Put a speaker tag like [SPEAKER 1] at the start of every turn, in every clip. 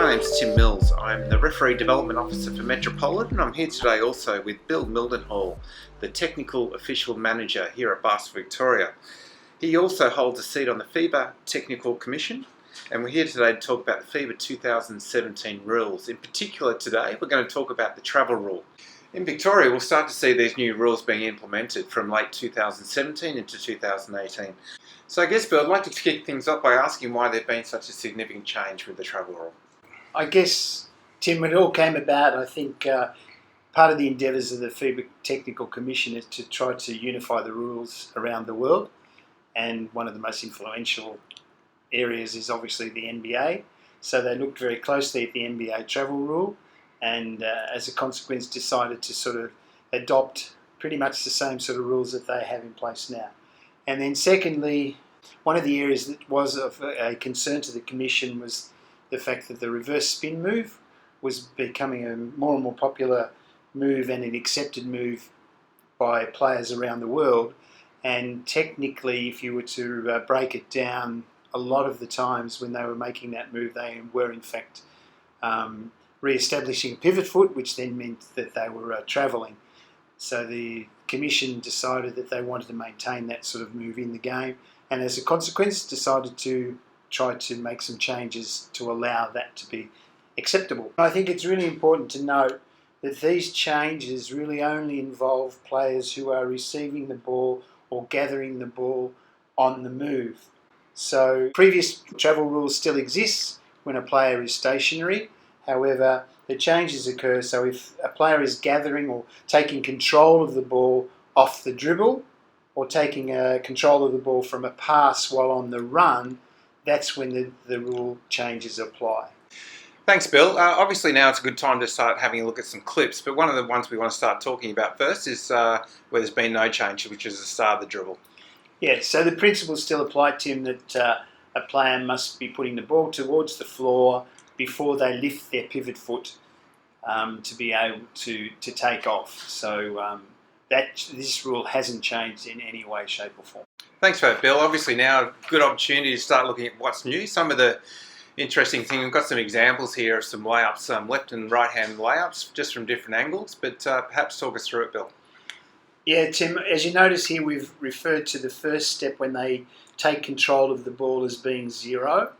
[SPEAKER 1] My name's Tim Mills. I'm the Referee Development Officer for Metropolitan. I'm here today also with Bill Mildenhall, the Technical Official Manager here at Basketball Victoria. He also holds a seat on the FIBA Technical Commission, and we're here today to talk about the FIBA 2017 rules. In particular today, we're going to talk about the travel rule. In Victoria, we'll start to see these new rules being implemented from late 2017 into 2018. So I guess, Bill, I'd like to kick things up by asking why there's been such a significant change with the travel rule.
[SPEAKER 2] I guess, Tim, it all came about, I think, part of the endeavours of the FIBA Technical Commission is to try to unify the rules around the world. And one of the most influential areas is obviously the NBA. So they looked very closely at the NBA travel rule and as a consequence decided to sort of adopt pretty much the same sort of rules that they have in place now. And then secondly, one of the areas that was of a concern to the Commission was the fact that the reverse spin move was becoming a more and more popular move and an accepted move by players around the world. And technically, if you were to break it down, a lot of the times when they were making that move, they were in fact re-establishing a pivot foot, which then meant that they were travelling. So the Commission decided that they wanted to maintain that sort of move in the game, and as a consequence decided to try to make some changes to allow that to be acceptable. I think it's really important to note that these changes really only involve players who are receiving the ball or gathering the ball on the move. So previous travel rules still exist when a player is stationary. However, the changes occur, so if a player is gathering or taking control of the ball off the dribble or taking control of the ball from a pass while on the run, that's when the rule changes apply.
[SPEAKER 1] Thanks, Bill. Obviously now it's a good time to start having a look at some clips, but one of the ones we want to start talking about first is where there's been no change, which is the start of the dribble.
[SPEAKER 2] Yeah, so the principles still apply, Tim, that a player must be putting the ball towards the floor before they lift their pivot foot to be able to take off. So this rule hasn't changed in any way, shape or form.
[SPEAKER 1] Thanks for that, Bill. Obviously now a good opportunity to start looking at what's new. Some of the interesting things, we've got some examples here of some layups, some left and right hand layups just from different angles, but perhaps talk us through it, Bill.
[SPEAKER 2] Yeah, Tim, as you notice here, we've referred to the first step when they take control of the ball as being 0.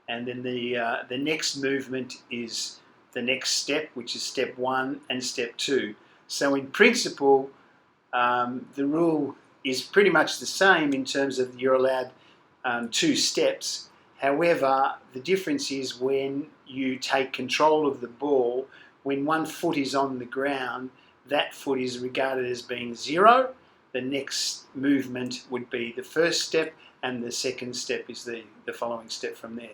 [SPEAKER 2] And then the next movement is the next step, which is step 1 and step 2. So in principle, the rule is pretty much the same in terms of you're allowed 2 steps. However, the difference is when you take control of the ball, when one foot is on the ground, that foot is regarded as being 0. The next movement would be the first step, and the second step is the following step from there.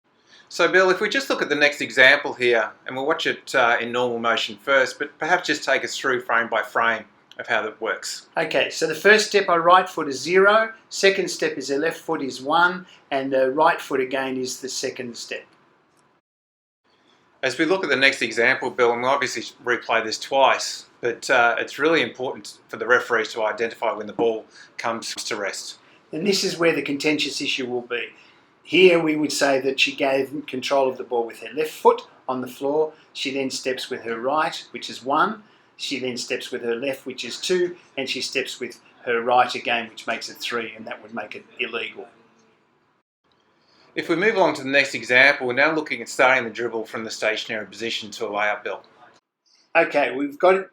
[SPEAKER 1] So Bill, if we just look at the next example here, and we'll watch it in normal motion first, but perhaps just take us through frame by frame of how that works.
[SPEAKER 2] Okay, so the first step, our right foot is 0, second step is the left foot is 1, and the right foot again is the second step.
[SPEAKER 1] As we look at the next example, Bill, and we'll obviously replay this twice, but it's really important for the referees to identify when the ball comes to rest.
[SPEAKER 2] And this is where the contentious issue will be. Here we would say that she gave control of the ball with her left foot on the floor. She then steps with her right, which is 1. She then steps with her left, which is 2. And she steps with her right again, which makes it 3, and that would make it illegal.
[SPEAKER 1] If we move along to the next example, we're now looking at starting the dribble from the stationary position to a layup, Bill.
[SPEAKER 2] Okay,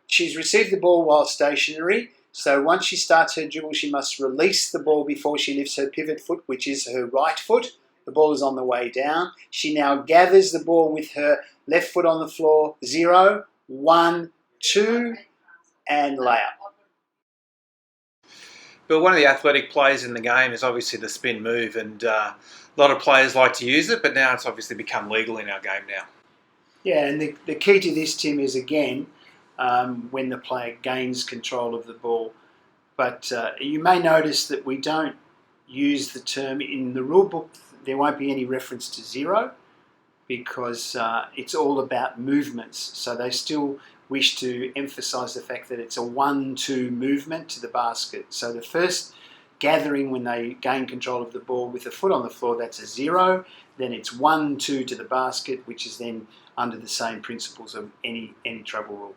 [SPEAKER 2] she's received the ball while stationary. So once she starts her dribble, she must release the ball before she lifts her pivot foot, which is her right foot. The ball is on the way down. She now gathers the ball with her left foot on the floor. 0, 1, 2, and layup.
[SPEAKER 1] But one of the athletic plays in the game is obviously the spin move, and a lot of players like to use it, but now it's obviously become legal in our game now.
[SPEAKER 2] Yeah, and the key to this, Tim, is again, when the player gains control of the ball. But you may notice that we don't use the term in the rule book. There won't be any reference to 0 because it's all about movements. So they still wish to emphasise the fact that it's a 1-2 movement to the basket. So the first gathering when they gain control of the ball with the foot on the floor, that's a 0. Then it's 1-2 to the basket, which is then under the same principles of any travel rule.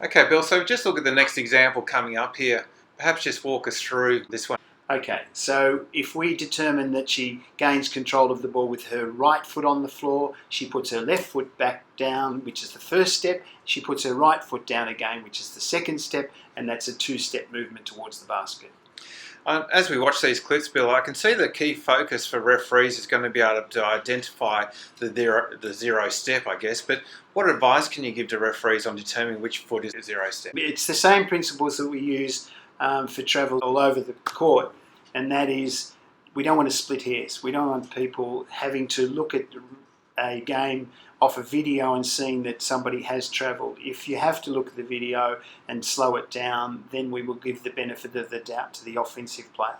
[SPEAKER 1] Okay, Bill, so just look at the next example coming up here. Perhaps just walk us through this one.
[SPEAKER 2] Okay, so if we determine that she gains control of the ball with her right foot on the floor, she puts her left foot back down, which is the first step. She puts her right foot down again, which is the second step, and that's a 2-step movement towards the basket.
[SPEAKER 1] As we watch these clips, Bill, I can see the key focus for referees is going to be able to identify the zero step, I guess. But what advice can you give to referees on determining which foot is a zero step?
[SPEAKER 2] It's the same principles that we use for travel all over the court, and that is we don't want to split hairs. We don't want people having to look at a game off a video and seeing that somebody has travelled. If you have to look at the video and slow it down, then we will give the benefit of the doubt to the offensive player.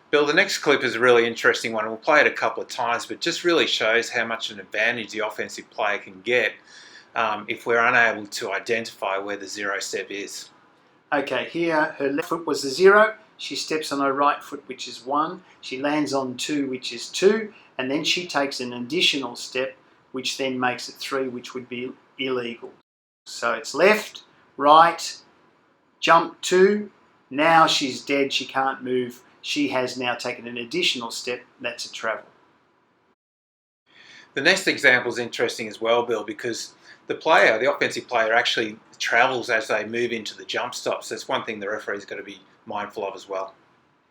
[SPEAKER 1] Bill, the next clip is a really interesting one. We'll play it a couple of times, but just really shows how much an advantage the offensive player can get if we're unable to identify where the zero step is.
[SPEAKER 2] Okay, here her left foot was the 0. She steps on her right foot, which is 1. She lands on 2, which is 2. And then she takes an additional step, which then makes it 3, which would be illegal. So it's left, right, jump 2. Now she's dead. She can't move. She has now taken an additional step. That's a travel.
[SPEAKER 1] The next example is interesting as well, Bill, because the offensive player actually travels as they move into the jump stop. So it's one thing the referee's got to be mindful of as well.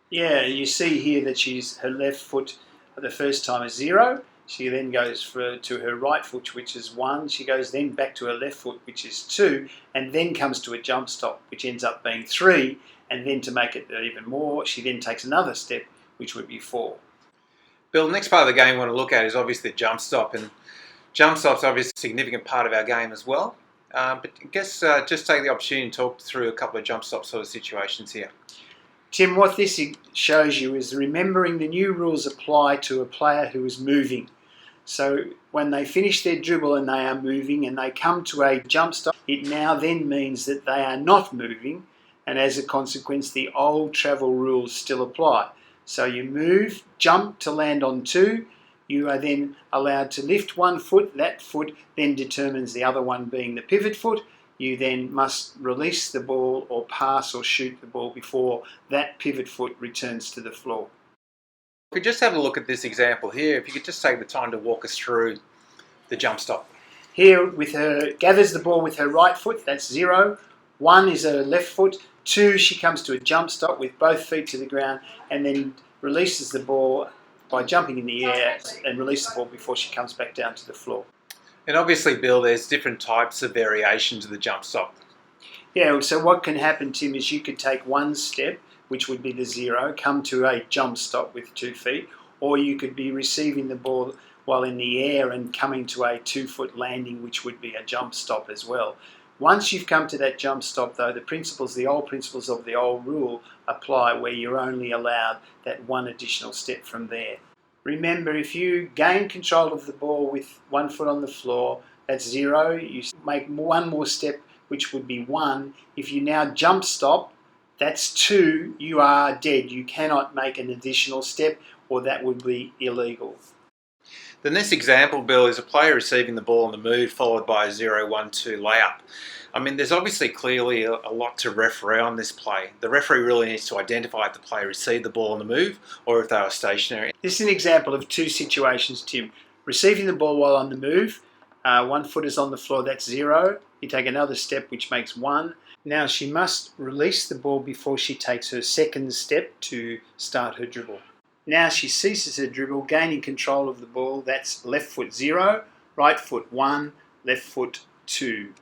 [SPEAKER 2] Yeah, you see here that her left foot the first time is 0. She then goes to her right foot, which is 1. She goes then back to her left foot, which is 2, and then comes to a jump stop, which ends up being 3. And then to make it even more, she then takes another step, which would be 4.
[SPEAKER 1] Bill, the next part of the game we want to look at is obviously the jump stop, and jump stop's obviously a significant part of our game as well. But I guess just take the opportunity to talk through a couple of jump stop sort of situations here.
[SPEAKER 2] Tim, what this shows you is remembering the new rules apply to a player who is moving. So when they finish their dribble and they are moving and they come to a jump stop, it now then means that they are not moving, and as a consequence the old travel rules still apply. So you move, jump to land on 2, you are then allowed to lift one foot, that foot then determines the other one being the pivot foot. You then must release the ball or pass or shoot the ball before that pivot foot returns to the floor.
[SPEAKER 1] If we just have a look at this example here, if you could just take the time to walk us through the jump stop.
[SPEAKER 2] Here gathers the ball with her right foot, that's 0. 1 is her left foot. 2, she comes to a jump stop with both feet to the ground and then releases the ball by jumping in the air and release the ball before she comes back down to the floor.
[SPEAKER 1] And obviously, Bill, there's different types of variations of the jump stop.
[SPEAKER 2] Yeah, so what can happen, Tim, is you could take one step, which would be the 0, come to a jump stop with 2 feet, or you could be receiving the ball while in the air and coming to a 2-foot landing, which would be a jump stop as well. Once you've come to that jump stop, though, the old principles of the old rule apply, where you're only allowed that one additional step from there. Remember, if you gain control of the ball with 1 foot on the floor, that's 0. You make one more step, which would be 1. If you now jump stop, that's 2. You are dead. You cannot make an additional step, or that would be illegal.
[SPEAKER 1] The next example, Bill, is a player receiving the ball on the move followed by a 0-1-2 layup. I mean, there's obviously clearly a lot to referee on this play. The referee really needs to identify if the player received the ball on the move or if they were stationary.
[SPEAKER 2] This is an example of 2 situations, Tim. Receiving the ball while on the move, 1 foot is on the floor, that's 0. You take another step, which makes 1. Now she must release the ball before she takes her second step to start her dribble. Now she ceases her dribble, gaining control of the ball. That's left foot 0, right foot 1, left foot 2.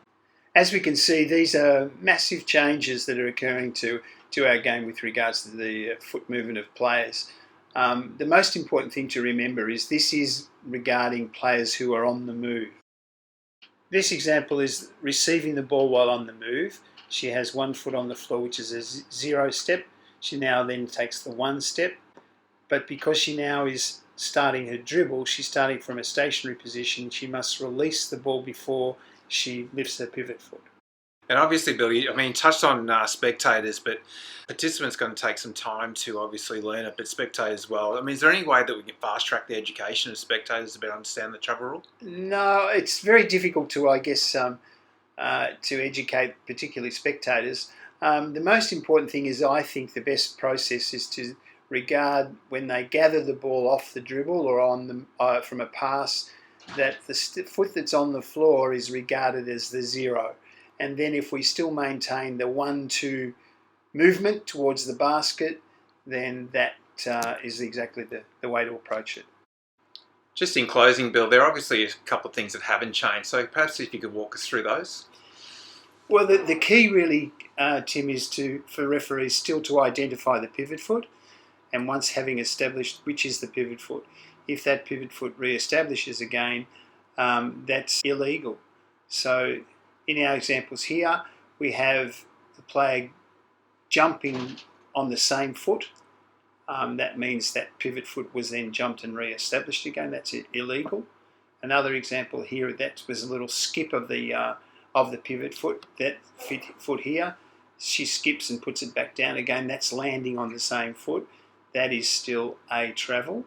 [SPEAKER 2] As we can see, these are massive changes that are occurring to our game with regards to the foot movement of players. The most important thing to remember is this is regarding players who are on the move. This example is receiving the ball while on the move. She has 1 foot on the floor, which is a 0 step. She now then takes the 1 step. But because she now is starting her dribble, she's starting from a stationary position. She must release the ball before she lifts her pivot foot.
[SPEAKER 1] And obviously, Bill, I mean, touched on spectators, but participants going to take some time to obviously learn it, but spectators as well. I mean, is there any way that we can fast track the education of spectators to better understand the travel rule?
[SPEAKER 2] No, it's very difficult to, I guess, to educate particularly spectators. The most important thing is, I think the best process is to regard when they gather the ball off the dribble or on the, from a pass, that the foot that's on the floor is regarded as the zero. And then if we still maintain the 1-2 movement towards the basket, then that is exactly the way to approach it.
[SPEAKER 1] Just in closing, Bill, there are obviously a couple of things that haven't changed. So perhaps if you could walk us through those.
[SPEAKER 2] Well, the key really, Tim, is for referees still to identify the pivot foot. And once having established which is the pivot foot, if that pivot foot re-establishes again, that's illegal. So in our examples here, we have the player jumping on the same foot. That means that pivot foot was then jumped and re-established again. That's illegal. Another example here, that was a little skip of the pivot foot. That foot here, she skips and puts it back down again. That's landing on the same foot. That is still a travel.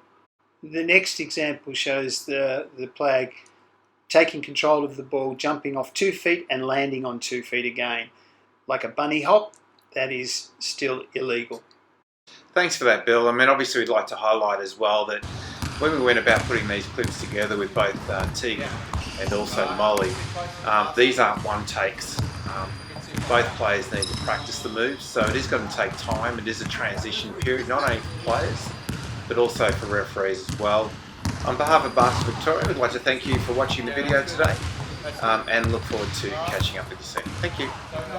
[SPEAKER 2] The next example shows the player taking control of the ball, jumping off 2 feet and landing on 2 feet again. Like a bunny hop, that is still illegal.
[SPEAKER 1] Thanks for that, Bill. I mean, obviously we'd like to highlight as well that when we went about putting these clips together with both Tegan and also Molly, these aren't one takes. Both players need to practice the moves, so it is going to take time. It is a transition period, not only for players, but also for referees as well. On behalf of Basketball Victoria, we'd like to thank you for watching the video today and look forward to catching up with you soon. Thank you.